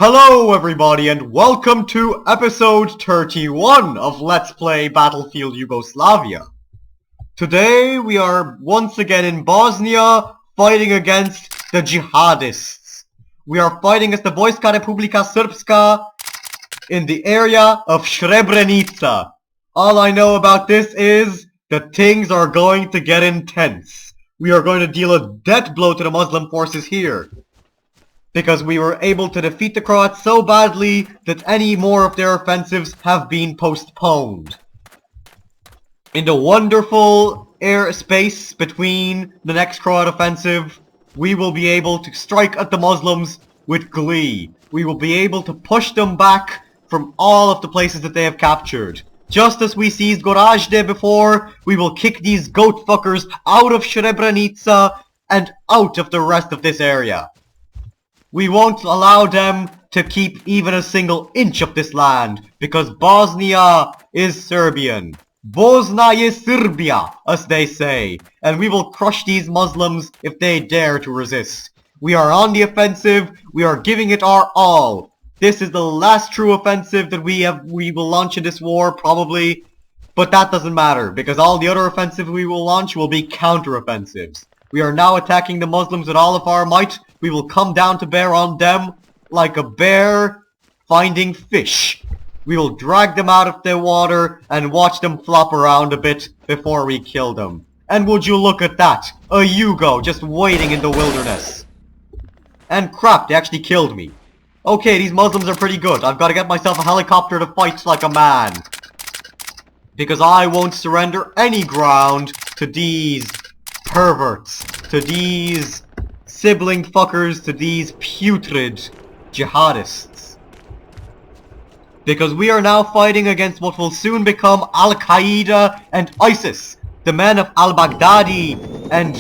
Hello everybody and welcome to episode 31 of Let's Play Battlefield Yugoslavia. Today we are once again in Bosnia fighting against the jihadists. We are fighting against the Vojska Republika Srpska in the area of Srebrenica. All I know about this is that things are going to get intense. We are going to deal a death blow to the Muslim forces here, because we were able to defeat the Croats so badly that any more of their offensives have been postponed. In the wonderful airspace between the next Croat offensive, we will be able to strike at the Muslims with glee. We will be able to push them back from all of the places that they have captured. Just as we seized Gorazde before, we will kick these goat fuckers out of Srebrenica and out of the rest of this area. We won't allow them to keep even a single inch of this land, because Bosnia is Serbian. Bosna je Serbia, as they say, and we will crush these Muslims if they dare to resist. We are on the offensive, we are giving it our all. This is the last true offensive that we will launch in this war, probably, but that doesn't matter, because all the other offensives we will launch will be counter-offensives. We are now attacking the Muslims with all of our might. We will come down to bear on them like a bear finding fish. We will drag them out of the water and watch them flop around a bit before we kill them. And would you look at that? A Yugo just waiting in the wilderness. And crap, they actually killed me. Okay, these Muslims are pretty good. I've got to get myself a helicopter to fight like a man, because I won't surrender any ground to these perverts, to these sibling fuckers, to these putrid jihadists. Because we are now fighting against what will soon become Al-Qaeda and ISIS, the men of al-Baghdadi and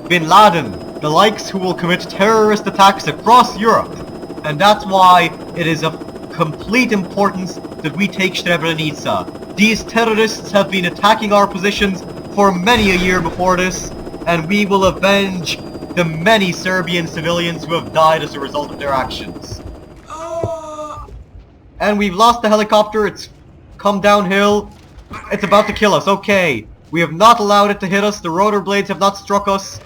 Bin Laden, the likes who will commit terrorist attacks across Europe. And that's why it is of complete importance that we take Srebrenica. These terrorists have been attacking our positions for many a year before this, and we will avenge the many Serbian civilians who have died as a result of their actions. And we've lost the helicopter, it's come downhill, it's about to kill us, okay. We have not allowed it to hit us, the rotor blades have not struck us,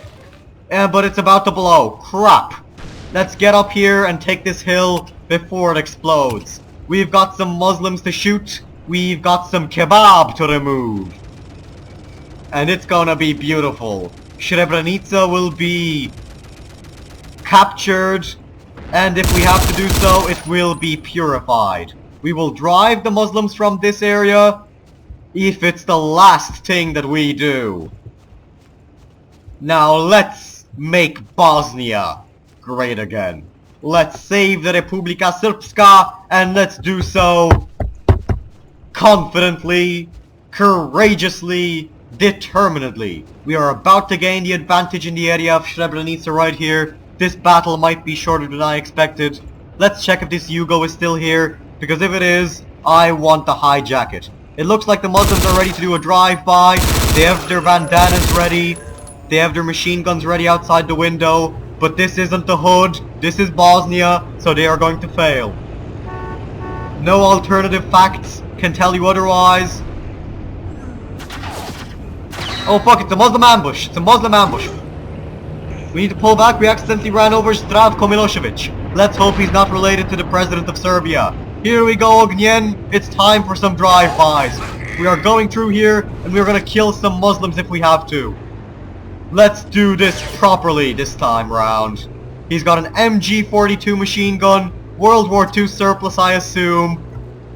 but it's about to blow. Crap. Let's get up here and take this hill before it explodes. We've got some Muslims to shoot, we've got some kebab to remove. And it's gonna be beautiful. Srebrenica will be captured, and if we have to do so, it will be purified. We will drive the Muslims from this area if it's the last thing that we do. Now let's make Bosnia great again. Let's save the Republika Srpska, and let's do so confidently, courageously, determinedly. We are about to gain the advantage in the area of Srebrenica right here. This battle might be shorter than I expected. Let's check if this Yugo is still here, because if it is, I want to hijack it. It looks like the Muslims are ready to do a drive-by. They have their bandanas ready. They have their machine guns ready outside the window. But this isn't the hood. This is Bosnia, so they are going to fail. No alternative facts can tell you otherwise. Oh fuck, it's a Muslim ambush. It's a Muslim ambush. We need to pull back. We accidentally ran over Zdravko Milosevic. Let's hope he's not related to the president of Serbia. Here we go, Ognjen. It's time for some drive-bys. We are going through here, and we're gonna kill some Muslims if we have to. Let's do this properly this time round. He's got an MG42 machine gun, World War II surplus I assume,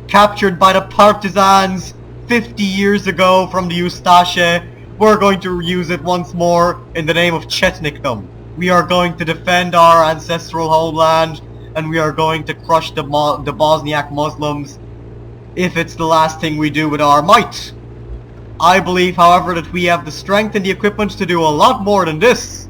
captured by the partisans 50 years ago from the Ustaše. We're going to use it once more in the name of Chetnikdom. We are going to defend our ancestral homeland, and we are going to crush the Bosniak Muslims if it's the last thing we do with our might. I believe, however, that we have the strength and the equipment to do a lot more than this,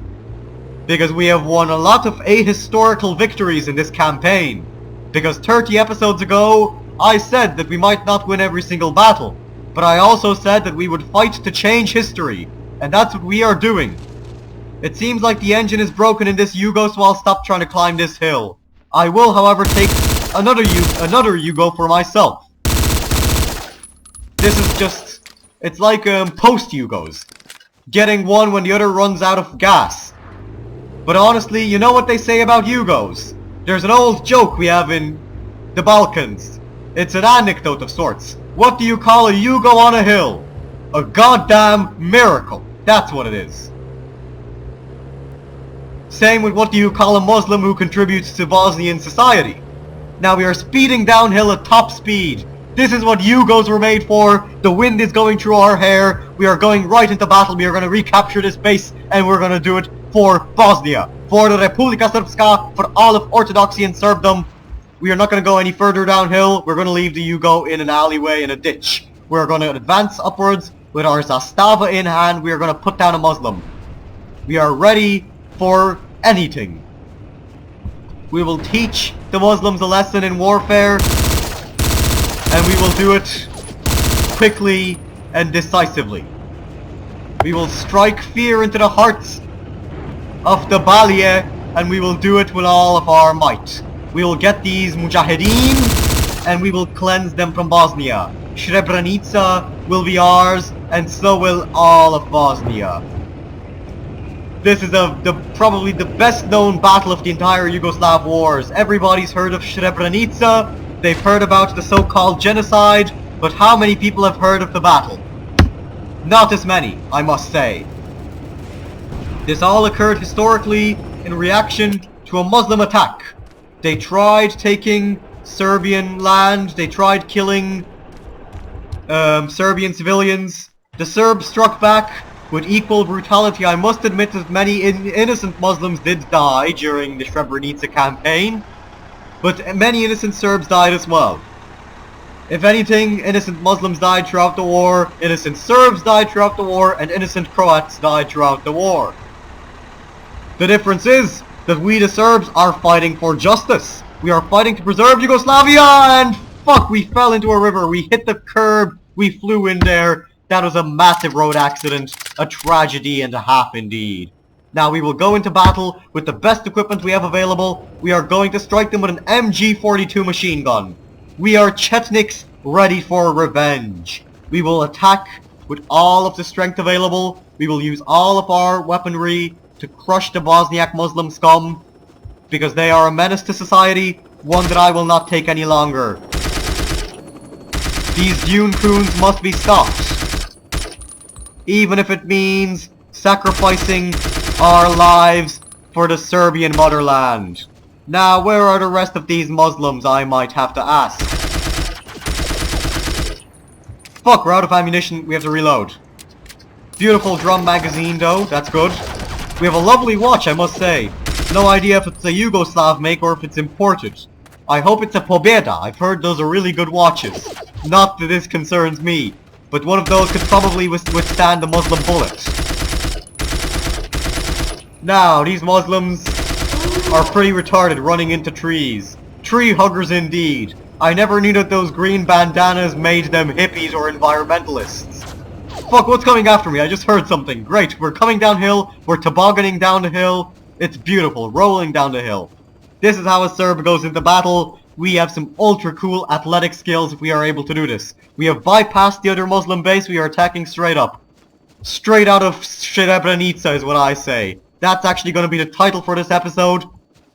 because we have won a lot of ahistorical victories in this campaign. Because 30 episodes ago, I said that we might not win every single battle, but I also said that we would fight to change history, and that's what we are doing. It seems like the engine is broken in this Yugo, so I'll stop trying to climb this hill. I will, however, take another Yugo for myself. This is just, it's like post-Yugos. Getting one when the other runs out of gas. But honestly, you know what they say about Yugos? There's an old joke we have in the Balkans. It's an anecdote of sorts. What do you call a Yugo on a hill? A goddamn miracle. That's what it is. Same with what do you call a Muslim who contributes to Bosnian society? Now we are speeding downhill at top speed. This is what Yugos were made for. The wind is going through our hair. We are going right into battle. We are going to recapture this base and we're going to do it for Bosnia. For the Republika Srpska, for all of Orthodoxy and Serbdom. We are not going to go any further downhill. We're going to leave the Yugo in an alleyway in a ditch. We're going to advance upwards with our Zastava in hand. We are going to put down a Muslim. We are ready for anything. We will teach the Muslims a lesson in warfare, and we will do it quickly and decisively. We will strike fear into the hearts of the Balie, and we will do it with all of our might. We will get these Mujahideen, and we will cleanse them from Bosnia. Srebrenica will be ours, and so will all of Bosnia. This is probably the best known battle of the entire Yugoslav wars. Everybody's heard of Srebrenica, they've heard about the so-called genocide, but how many people have heard of the battle? Not as many, I must say. This all occurred historically in reaction to a Muslim attack. They tried taking Serbian land, they tried killing Serbian civilians. The Serbs struck back with equal brutality. I must admit that many innocent Muslims did die during the Srebrenica campaign, but many innocent Serbs died as well. If anything, innocent Muslims died throughout the war, innocent Serbs died throughout the war, and innocent Croats died throughout the war. The difference is that we the Serbs are fighting for justice. We are fighting to preserve Yugoslavia, and fuck, we fell into a river, we hit the curb, we flew in there. That was a massive road accident, a tragedy and a half indeed. Now we will go into battle with the best equipment we have available. We are going to strike them with an MG42 machine gun. We are Chetniks ready for revenge. We will attack with all of the strength available. We will use all of our weaponry to crush the Bosniak Muslim scum, because they are a menace to society, one that I will not take any longer. These Dune coons must be stopped. Even if it means sacrificing our lives for the Serbian motherland. Now, where are the rest of these Muslims, I might have to ask? Fuck, we're out of ammunition, we have to reload. Beautiful drum magazine though, that's good. We have a lovely watch, I must say. No idea if it's a Yugoslav make or if it's imported. I hope it's a Pobeda, I've heard those are really good watches. Not that this concerns me. But one of those could probably withstand the Muslim bullet. Now, these Muslims are pretty retarded running into trees. Tree huggers indeed. I never knew that those green bandanas made them hippies or environmentalists. Fuck, what's coming after me? I just heard something. Great, we're coming downhill, we're tobogganing down the hill. It's beautiful, rolling down the hill. This is how a Serb goes into battle. We have some ultra cool athletic skills if we are able to do this. We have bypassed the other Muslim base, we are attacking straight up. Straight out of Srebrenica is what I say. That's actually going to be the title for this episode.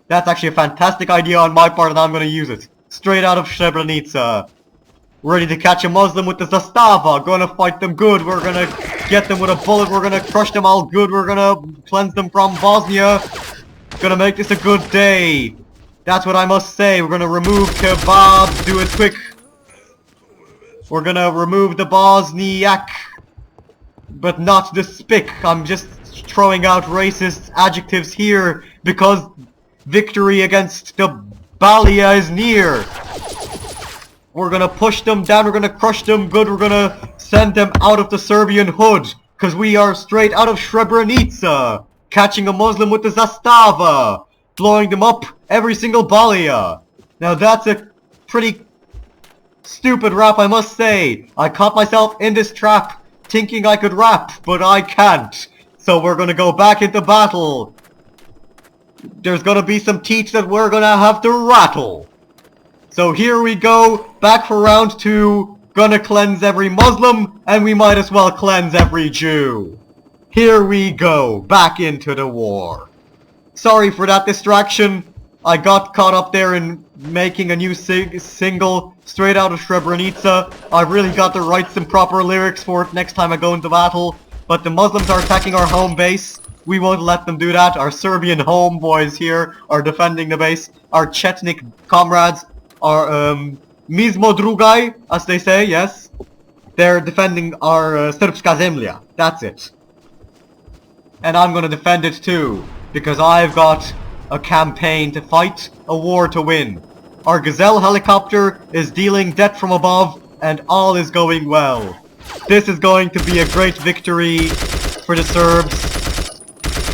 That's actually a fantastic idea on my part and I'm going to use it. Straight out of Srebrenica. Ready to catch a Muslim with the Zastava. Gonna fight them good. We're gonna get them with a bullet. We're gonna crush them all good. We're gonna cleanse them from Bosnia. Gonna make this a good day. That's what I must say. We're gonna remove kebab, do it quick. We're gonna remove the Bosniak, but not the spick. I'm just throwing out racist adjectives here because victory against the Balia is near. We're gonna push them down, we're gonna crush them good, we're gonna send them out of the Serbian hood, cause we are straight out of Srebrenica, catching a Muslim with the Zastava, blowing them up every single Balia. Now that's a pretty stupid rap, I must say. I caught myself in this trap, thinking I could rap, but I can't. So we're gonna go back into battle. There's gonna be some teeth that we're gonna have to rattle. So here we go, back for round 2. Gonna cleanse every Muslim, and we might as well cleanse every Jew. Here we go, back into the war. Sorry for that distraction. I got caught up there in making a new single straight out of Srebrenica. I've really got to write some proper lyrics for it next time I go into battle. But the Muslims are attacking our home base. We won't let them do that. Our Serbian homeboys here are defending the base. Our Chetnik comrades are, Mizmo Drugaj, as they say, yes. They're defending our Srpska zemlja. That's it. And I'm gonna defend it too, because I've got a campaign to fight, a war to win. Our Gazelle helicopter is dealing death from above, and all is going well. This is going to be a great victory for the Serbs.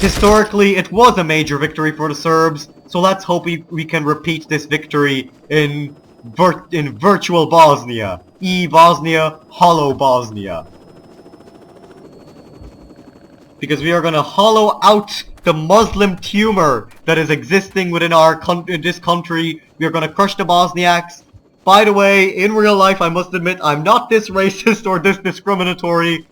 Historically, it was a major victory for the Serbs, so let's hope we can repeat this victory in virtual Bosnia. E-Bosnia, hollow Bosnia. Because we are going to hollow out the Muslim tumor that is existing within this country. We are going to crush the Bosniaks. By the way, in real life, I must admit, I'm not this racist or this discriminatory,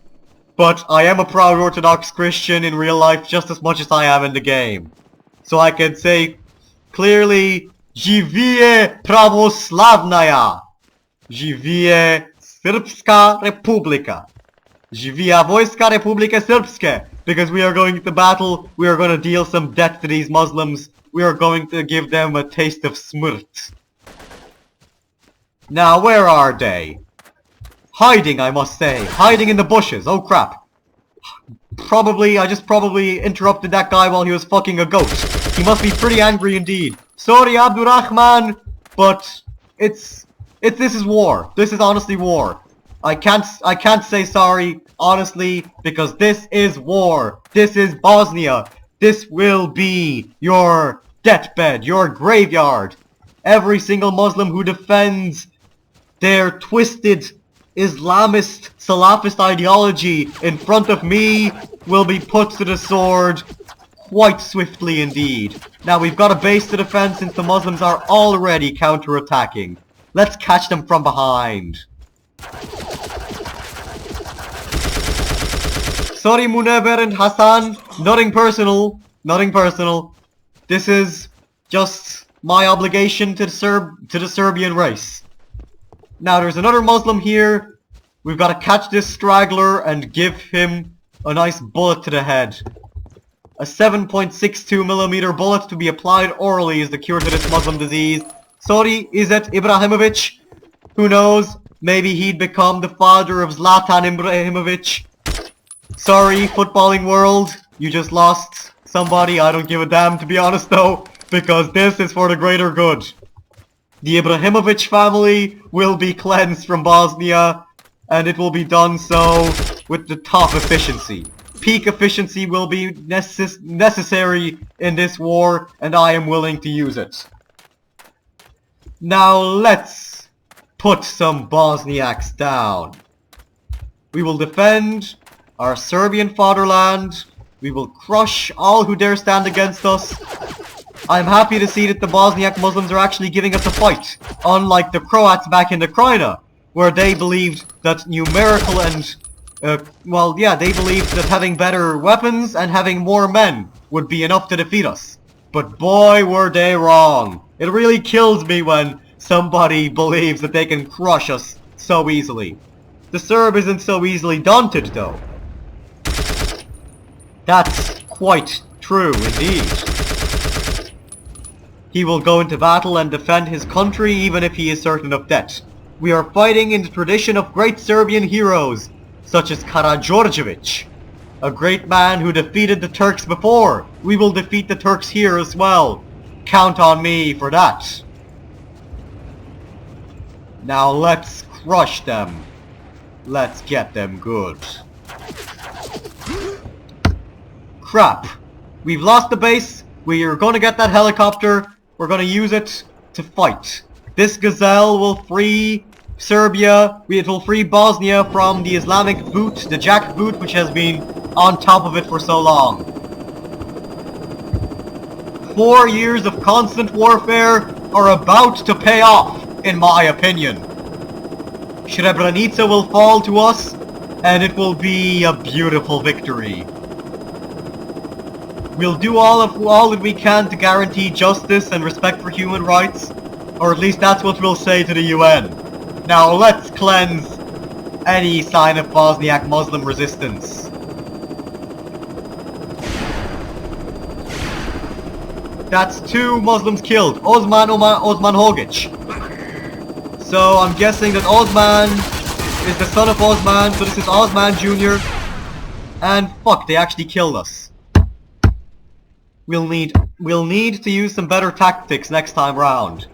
but I am a proud Orthodox Christian in real life just as much as I am in the game. So I can say clearly, Živije pravoslavnaya! Živije Srpska Republika! Živija Vojska Republike Srpske! Because we are going to battle, we are going to deal some death to these Muslims. We are going to give them a taste of smrt. Now, where are they? Hiding, I must say. Hiding in the bushes. Oh crap. I just probably interrupted that guy while he was fucking a goat. He must be pretty angry indeed. Sorry, Abdurrahman, but this is war. This is honestly war. I can't say sorry, honestly, because this is war. This is Bosnia. This will be your deathbed, your graveyard. Every single Muslim who defends their twisted Islamist, Salafist ideology in front of me will be put to the sword quite swiftly indeed. Now we've got a base to defend since the Muslims are already counter-attacking. Let's catch them from behind. Sorry Muneber and Hassan, nothing personal, nothing personal. This is just my obligation to the Serbian race. Now there's another Muslim here. We've got to catch this straggler and give him a nice bullet to the head. A 7.62mm bullet to be applied orally is the cure to this Muslim disease. Sorry, Izet Ibrahimovic. Who knows? Maybe he'd become the father of Zlatan Ibrahimovic. Sorry, footballing world. You just lost somebody. I don't give a damn, to be honest though, because this is for the greater good. The Ibrahimovic family will be cleansed from Bosnia, and it will be done so with the top efficiency. Peak efficiency will be necessary in this war, and I am willing to use it. Now let's put some Bosniaks down. We will defend our Serbian fatherland. We will crush all who dare stand against us. I'm happy to see that the Bosniak Muslims are actually giving us a fight, unlike the Croats back in the Krajina, where they believed that numerical and, they believed that having better weapons and having more men would be enough to defeat us. But boy, were they wrong. It really kills me when somebody believes that they can crush us so easily. The Serb isn't so easily daunted, though. That's quite true, indeed. He will go into battle and defend his country even if he is certain of death. We are fighting in the tradition of great Serbian heroes, such as Karađorđević, a great man who defeated the Turks before. We will defeat the Turks here as well. Count on me for that. Now let's crush them. Let's get them good. Crap. We've lost the base. We are going to get that helicopter. We're going to use it to fight. This Gazelle will free Serbia. It will free Bosnia from the Islamic boot, the jackboot, which has been on top of it for so long. 4 years of constant warfare are about to pay off. in my opinion. Srebrenica will fall to us, and it will be a beautiful victory. We'll do all that we can to guarantee justice and respect for human rights, or at least that's what we'll say to the UN. Now let's cleanse any sign of Bosniak Muslim resistance. That's 2 Muslims killed. Osman Hogic. So I'm guessing that Osman is the son of Osman, so this is Osman Jr. And fuck, they actually killed us. We'll need to use some better tactics next time round.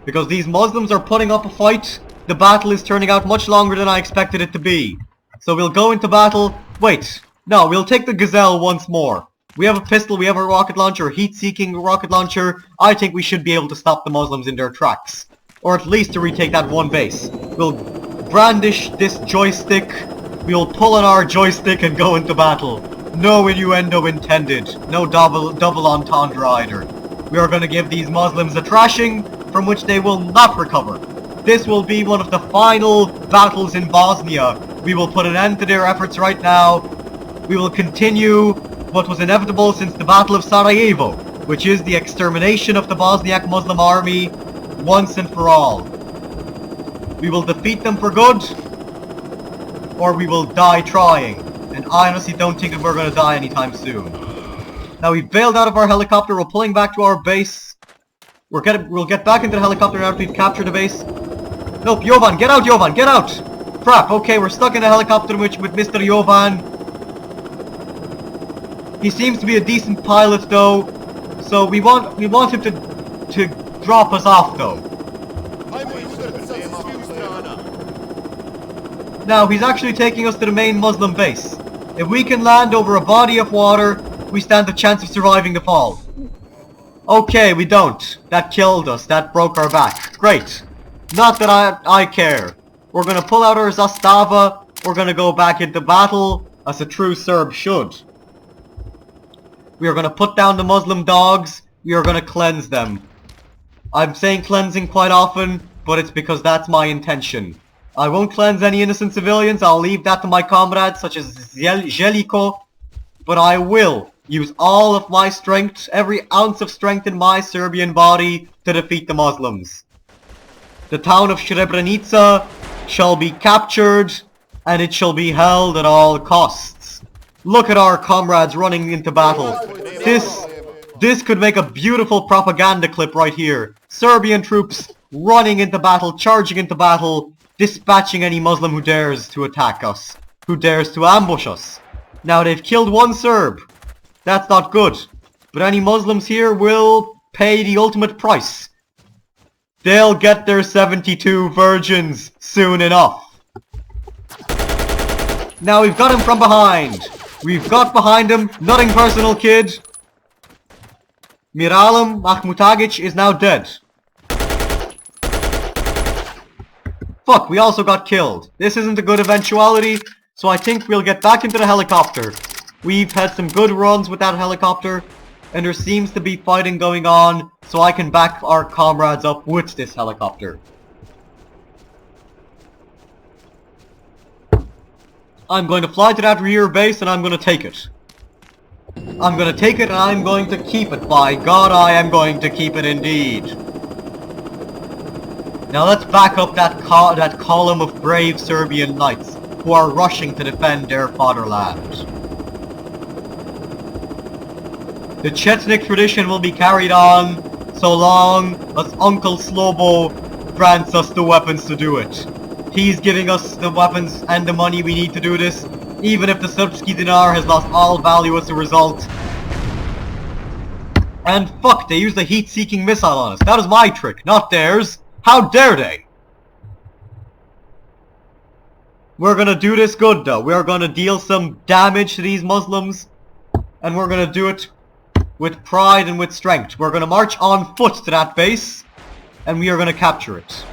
Because these Muslims are putting up a fight. The battle is turning out much longer than I expected it to be. So we'll go into battle. Wait, no, we'll take the Gazelle once more. We have a pistol, we have a rocket launcher, a heat-seeking rocket launcher. I think we should be able to stop the Muslims in their tracks. Or at least to retake that one base. We'll brandish this joystick. We'll pull on our joystick and go into battle. No innuendo intended. No double entendre either. We are going to give these Muslims a thrashing from which they will not recover. This will be one of the final battles in Bosnia. We will put an end to their efforts right now. We will continue what was inevitable since the Battle of Sarajevo, which is the extermination of the Bosniak Muslim army once and for all. We will defeat them for good, or we will die trying. And I honestly don't think that we're going to die anytime soon. Now we bailed out of our helicopter, we're pulling back to our base. We'll get back into the helicopter after we've captured the base. Nope, Jovan, get out, Jovan, get out! Crap, okay, we're stuck in a helicopter with Mr. Jovan. He seems to be a decent pilot though, so we want him to drop us off though. Now he's actually taking us to the main Muslim base. If we can land over a body of water, we stand a chance of surviving the fall. Okay, we don't. That killed us. That broke our back. Great. Not that I care. We're gonna pull out our Zastava. We're gonna go back into battle, as a true Serb should. We are gonna put down the Muslim dogs. We are gonna cleanse them. I'm saying cleansing quite often, but it's because that's my intention. I won't cleanse any innocent civilians. I'll leave that to my comrades, such as Zeliko. But I will use all of my strength, every ounce of strength in my Serbian body, to defeat the Muslims. The town of Srebrenica shall be captured, and it shall be held at all costs. Look at our comrades running into battle. This could make a beautiful propaganda clip right here. Serbian troops running into battle, charging into battle, dispatching any Muslim who dares to attack us, who dares to ambush us. Now they've killed 1 Serb. That's not good. But any Muslims here will pay the ultimate price. They'll get their 72 virgins soon enough. Now we've got him from behind. We've got behind him. Nothing personal, kid. Miralim Mahmutagic is now dead. Fuck, we also got killed. This isn't a good eventuality, so I think we'll get back into the helicopter. We've had some good runs with that helicopter, and there seems to be fighting going on, so I can back our comrades up with this helicopter. I'm going to fly to that rear base and I'm going to take it. I'm going to take it and I'm going to keep it. By God, I am going to keep it indeed. Now let's back up that column of brave Serbian knights who are rushing to defend their fatherland. The Chetnik tradition will be carried on so long as Uncle Slobo grants us the weapons to do it. He's giving us the weapons and the money we need to do this, even if the Srpski dinar has lost all value as a result. And fuck, they used a heat-seeking missile on us. That was my trick, not theirs. How dare they? We're gonna do this good though. We're gonna deal some damage to these Muslims, and we're gonna do it with pride and with strength. We're gonna march on foot to that base, and we are gonna capture it.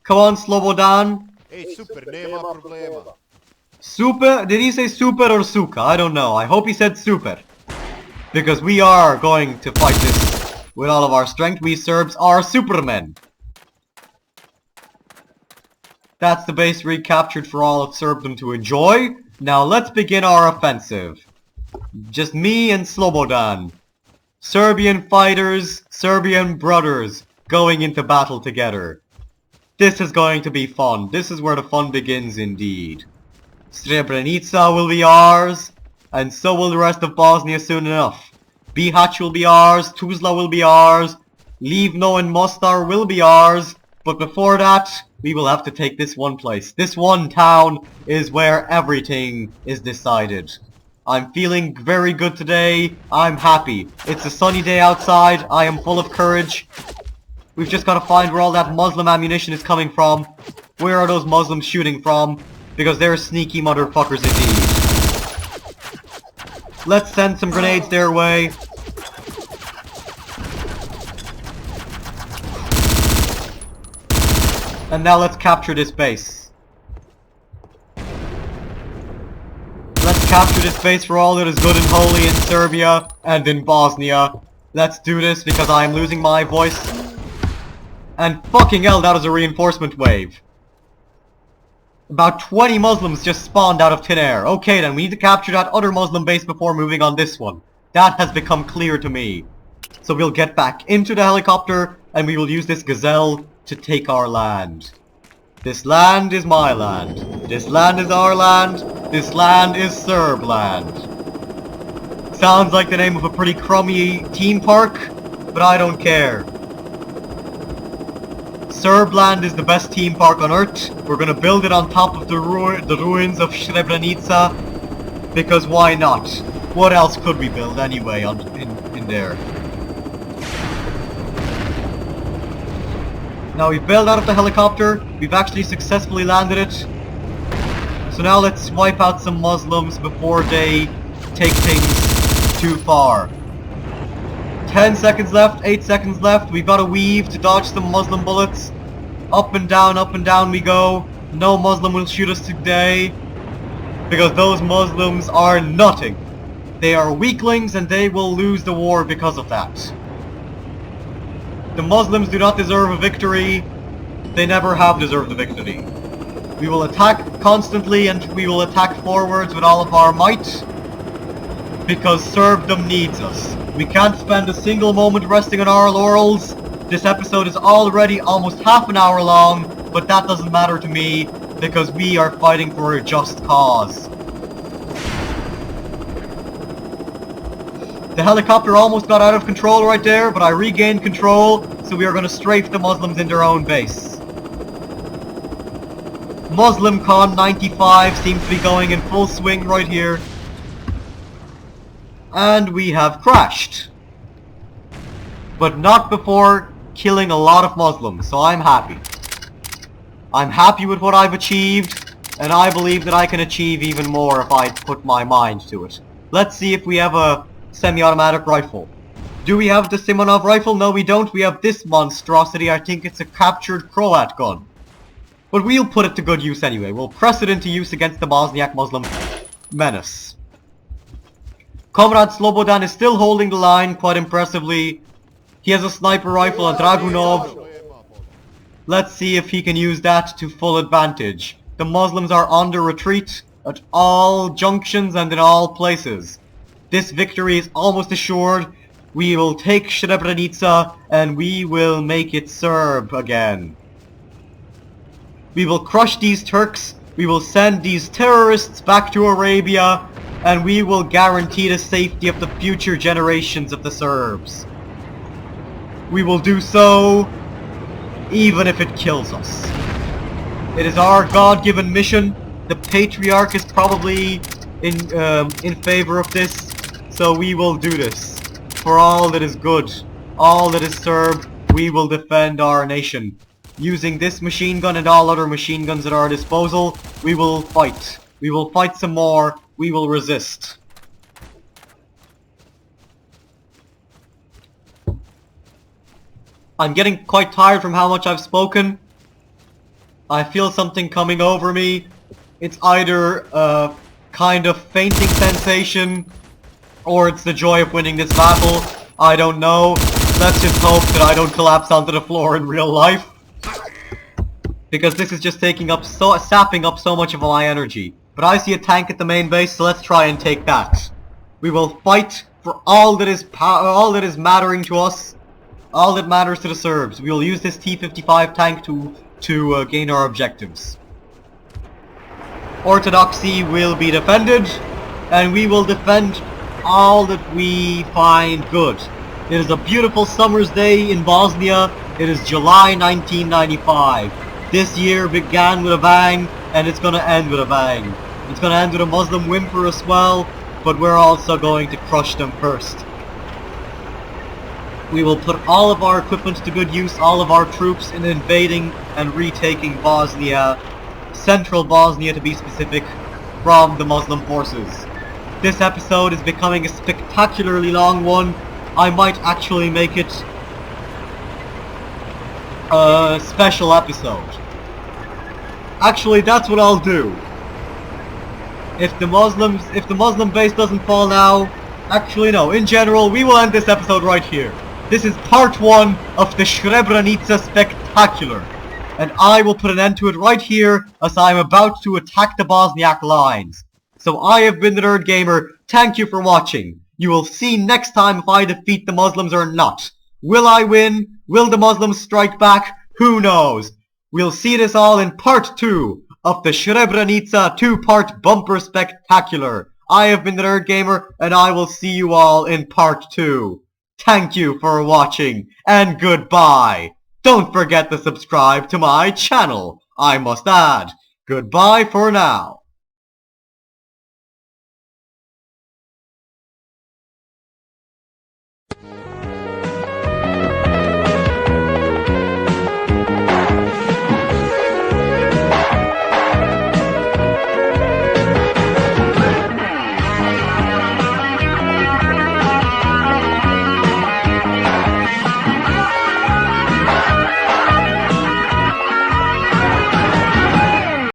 Come on, Slobodan. Hey, super, nema problema. Super? Did he say super or suka? I don't know. I hope he said super. Because we are going to fight this with all of our strength. We Serbs are supermen. That's the base recaptured for all of Serbdom to enjoy. Now let's begin our offensive. Just me and Slobodan. Serbian fighters, Serbian brothers, going into battle together. This is going to be fun. This is where the fun begins indeed. Srebrenica will be ours, and so will the rest of Bosnia soon enough. Bihać will be ours, Tuzla will be ours, Livno and Mostar will be ours, but before that, we will have to take this one place. This one town is where everything is decided. I'm feeling very good today. I'm happy. It's a sunny day outside. I am full of courage. We've just got to find where all that Muslim ammunition is coming from. Where are those Muslims shooting from? Because they're sneaky motherfuckers indeed. Let's send some grenades their way. And now let's capture this base. Let's capture this base for all that is good and holy in Serbia and in Bosnia. Let's do this because I am losing my voice. And fucking hell, that was a reinforcement wave. About 20 Muslims just spawned out of thin air. Okay then, we need to capture that other Muslim base before moving on this one. That has become clear to me. So we'll get back into the helicopter and we will use this gazelle to take our land. This land is my land. This land is our land. This land is Serb land. Sounds like the name of a pretty crummy theme park, but I don't care. Serbland is the best theme park on earth. We're gonna build it on top of the ruins of Srebrenica, because why not? What else could we build anyway in there? Now we've bailed out of the helicopter. We've actually successfully landed it. So now let's wipe out some Muslims before they take things too far. 10 seconds left, 8 seconds left. We've got to weave to dodge some Muslim bullets. Up and down we go. No Muslim will shoot us today, because those Muslims are nothing. They are weaklings and they will lose the war because of that. The Muslims do not deserve a victory. They never have deserved a victory. We will attack constantly and we will attack forwards with all of our might, because Serbdom needs us. We can't spend a single moment resting on our laurels. This episode is already almost half an hour long, but that doesn't matter to me, because we are fighting for a just cause. The helicopter almost got out of control right there, but I regained control, so we are going to strafe the Muslims in their own base. Muslim Con 95 seems to be going in full swing right here. And we have crashed. But not before killing a lot of Muslims, so I'm happy. I'm happy with what I've achieved, and I believe that I can achieve even more if I put my mind to it. Let's see if we have a semi-automatic rifle. Do we have the Simonov rifle? No, we don't. We have this monstrosity. I think it's a captured Croat gun. But we'll put it to good use anyway. We'll press it into use against the Bosniak Muslim menace. Comrade Slobodan is still holding the line quite impressively. He has a sniper rifle, a Dragunov. Let's see if he can use that to full advantage. The Muslims are on the retreat at all junctions and in all places. This victory is almost assured. We will take Srebrenica and we will make it Serb again. We will crush these Turks, we will send these terrorists back to Arabia, and we will guarantee the safety of the future generations of the Serbs. We will do so even if it kills us. It is our God-given mission. The Patriarch is probably in favor of this, so we will do this. For all that is good, all that is Serb, we will defend our nation. Using this machine gun and all other machine guns at our disposal, we will fight. We will fight some more. We will resist. I'm getting quite tired from how much I've spoken. I feel something coming over me. It's either a kind of fainting sensation, or it's the joy of winning this battle. I don't know. Let's just hope that I don't collapse onto the floor in real life. Because this is just sapping up so much of my energy. But I see a tank at the main base, so let's try and take that. We will fight for all that is mattering to us, all that matters to the Serbs. We will use this T-55 tank to gain our objectives. Orthodoxy will be defended, and we will defend all that we find good. It is a beautiful summer's day in Bosnia. It is July 1995. This year began with a bang, and it's gonna end with a bang. It's gonna end with a Muslim win for us, well, but we're also going to crush them first. We will put all of our equipment to good use, all of our troops, in invading and retaking Bosnia, central Bosnia to be specific, from the Muslim forces. This episode is becoming a spectacularly long one. I might actually make it a special episode. Actually, that's what I'll do. If the Muslim base doesn't fall now, actually no, in general, we will end this episode right here. This is part 1 of the Srebrenica spectacular, and I will put an end to it right here as I am about to attack the Bosniak lines. So I have been the Nerd Gamer. Thank you for watching. You will see next time if I defeat the Muslims or not. Will I win? Will the Muslims strike back? Who knows? We'll see this all in part 2 of the Srebrenica 2-part bumper spectacular. I have been the Nerd Gamer, and I will see you all in part 2. Thank you for watching, and goodbye. Don't forget to subscribe to my channel, I must add. Goodbye for now.